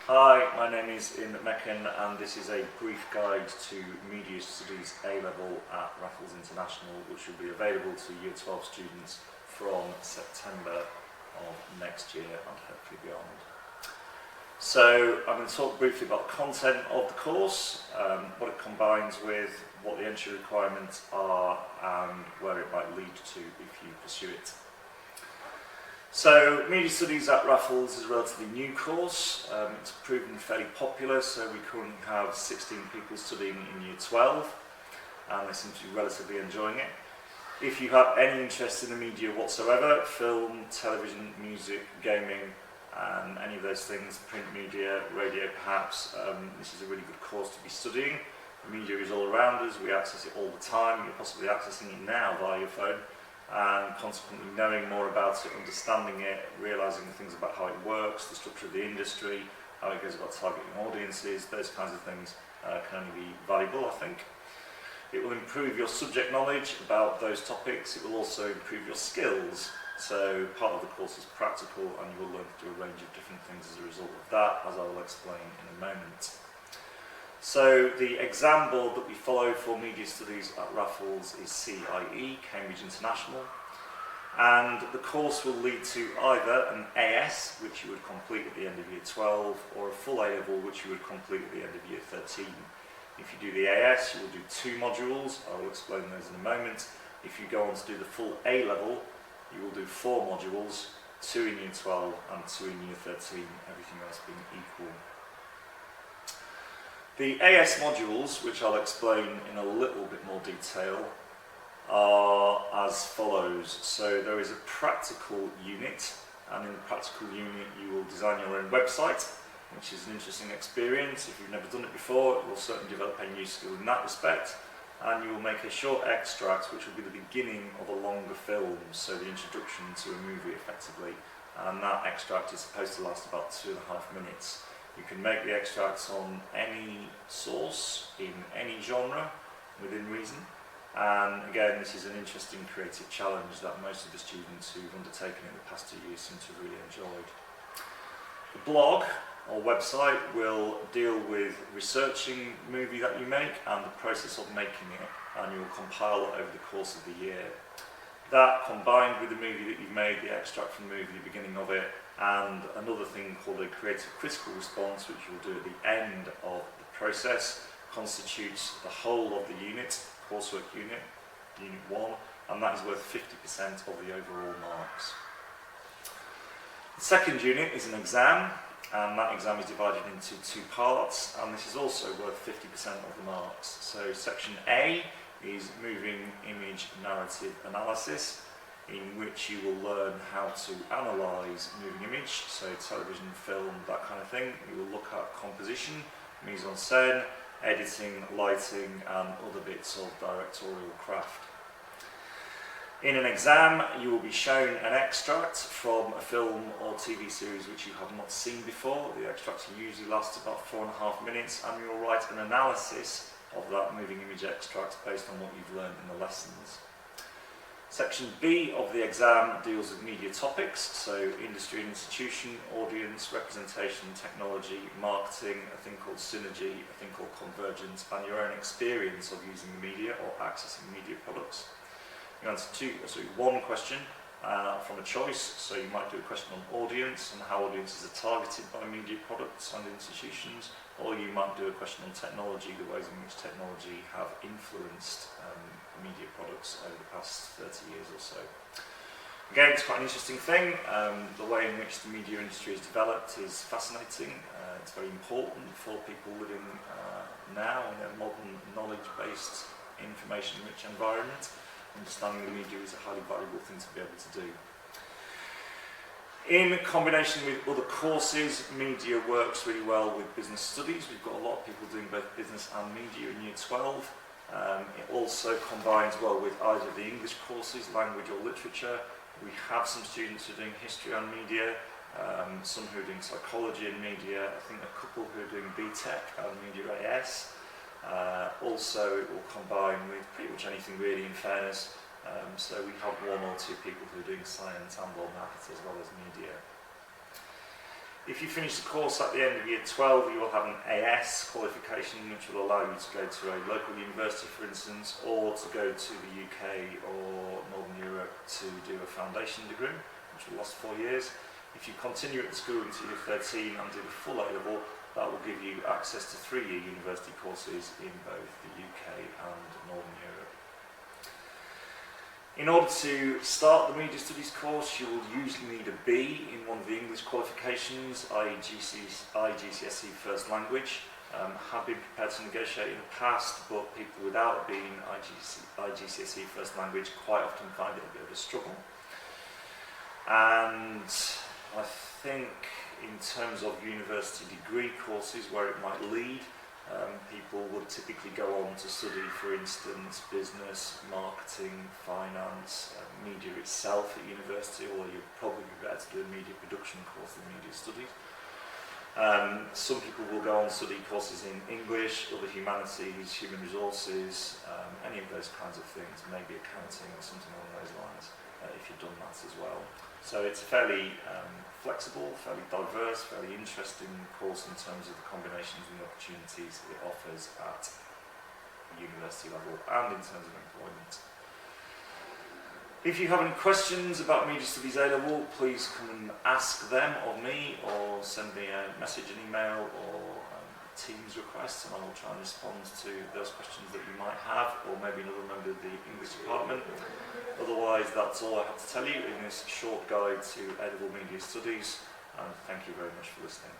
Hi, my name is McMehan and this is a brief guide to Media Studies A-Level at Raffles International, which will be available to Year 12 students from September of next year and hopefully beyond. So I'm going to talk briefly about the content of the course, what it combines with, what the entry requirements are and where it might lead to if you pursue it. So, Media Studies at Raffles is a relatively new course. It's proven fairly popular, so we currently have 16 people studying in Year 12 and they seem to be relatively enjoying it. If you have any interest in the media whatsoever, film, television, music, gaming, and any of those things, print media, radio perhaps, this is a really good course to be studying. The media is all around us, we access it all the time, you're possibly accessing it now via your phone. And consequently knowing more about it, understanding it, realising things about how it works, the structure of the industry, how it goes about targeting audiences, those kinds of things can only be valuable, I think. It will improve your subject knowledge about those topics. It will also improve your skills. So part of the course is practical and you will learn to do a range of different things as a result of that, as I will explain in a moment. So the exam board that we follow for Media Studies at Raffles is CIE, Cambridge International, and the course will lead to either an AS, which you would complete at the end of Year 12, or a full A-level, which you would complete at the end of Year 13. If you do the AS, you will do 2 modules, I will explain those in a moment. If you go on to do the full A-level, you will do 4 modules, 2 in Year 12 and 2 in Year 13, everything else being equal. The AS modules, which I'll explain in a little bit more detail, are as follows. So there is a practical unit, and in the practical unit you will design your own website, which is an interesting experience. If you've never done it before, it will certainly develop a new skill in that respect. And you will make a short extract, which will be the beginning of a longer film, so the introduction to a movie effectively. And that extract is supposed to last about 2.5 minutes. You can make the extracts on any source, in any genre, within reason. And again, this is an interesting creative challenge that most of the students who've undertaken it in the past 2 years seem to have really enjoyed. The blog, or website, will deal with researching the movie that you make and the process of making it, and you will compile it over the course of the year. That, combined with the movie that you've made, the extract from the movie, the beginning of it, and another thing called a creative critical response, which you'll do at the end of the process, constitutes the whole of the unit, coursework unit, Unit 1, and that is worth 50% of the overall marks. The second unit is an exam, and that exam is divided into 2 parts, and this is also worth 50% of the marks. So section A is moving image narrative analysis, in which you will learn how to analyse moving image, so television, film, that kind of thing. You will look at composition, mise en scène, editing, lighting and other bits of directorial craft. In an exam, you will be shown an extract from a film or TV series which you have not seen before. The extracts usually last about 4.5 minutes, and you will write an analysis of that moving image extract based on what you've learned in the lessons. Section B of the exam deals with media topics, so industry and institution, audience, representation, technology, marketing, a thing called synergy, a thing called convergence, and your own experience of using the media or accessing media products. You answer 1 question from a choice, so you might do a question on audience and how audiences are targeted by media products and institutions, or you might do a question on technology, the ways in which technology have influenced media products over the past 30 years or so. Again, it's quite an interesting thing. The way in which the media industry has developed is fascinating. It's very important for people living now in a modern, knowledge-based, information-rich environment. Understanding the media is a highly valuable thing to be able to do. In combination with other courses, media works really well with business studies. We've got a lot of people doing both business and media in Year 12. It also combines well with either the English courses, language or literature. We have some students who are doing history and media, some who are doing psychology and media, I think a couple who are doing BTEC and Media AS. Also it will combine with pretty much anything really, in fairness. So we have 1 or 2 people who are doing science and or maths as well as media. If you finish the course at the end of year 12, you will have an AS qualification, which will allow you to go to a local university, for instance, or to go to the UK or Northern Europe to do a foundation degree, which will last 4 years. If you continue at the school until you're 13 and do the full A-level, that will give you access to 3-year university courses in both the UK and Northern Europe. In order to start the Media Studies course, you will usually need a B in one of the English qualifications, i.e. GCSE First Language. Have been prepared to negotiate in the past, but people without a B in IGCSE First Language quite often find it a bit of a struggle. And I think in terms of university degree courses where it might lead, people would typically go on to study, for instance, business, marketing, finance, media itself at university, although you'd probably be better to do a media production course than media studies. Some people will go on to study courses in English, other humanities, human resources, any of those kinds of things, maybe accounting or something along those lines, if you've done maths as well. So it's a fairly flexible, fairly diverse, fairly interesting course in terms of the combinations and the opportunities it offers at the university level and in terms of employment. If you have any questions about Media Studies A-Level, please come and ask them of me, or send me a message, an email, or Teams requests, and I will try and respond to those questions that you might have, or maybe another member of the English department. Otherwise, that's all I have to tell you in this short guide to A-Level Media Studies, and thank you very much for listening.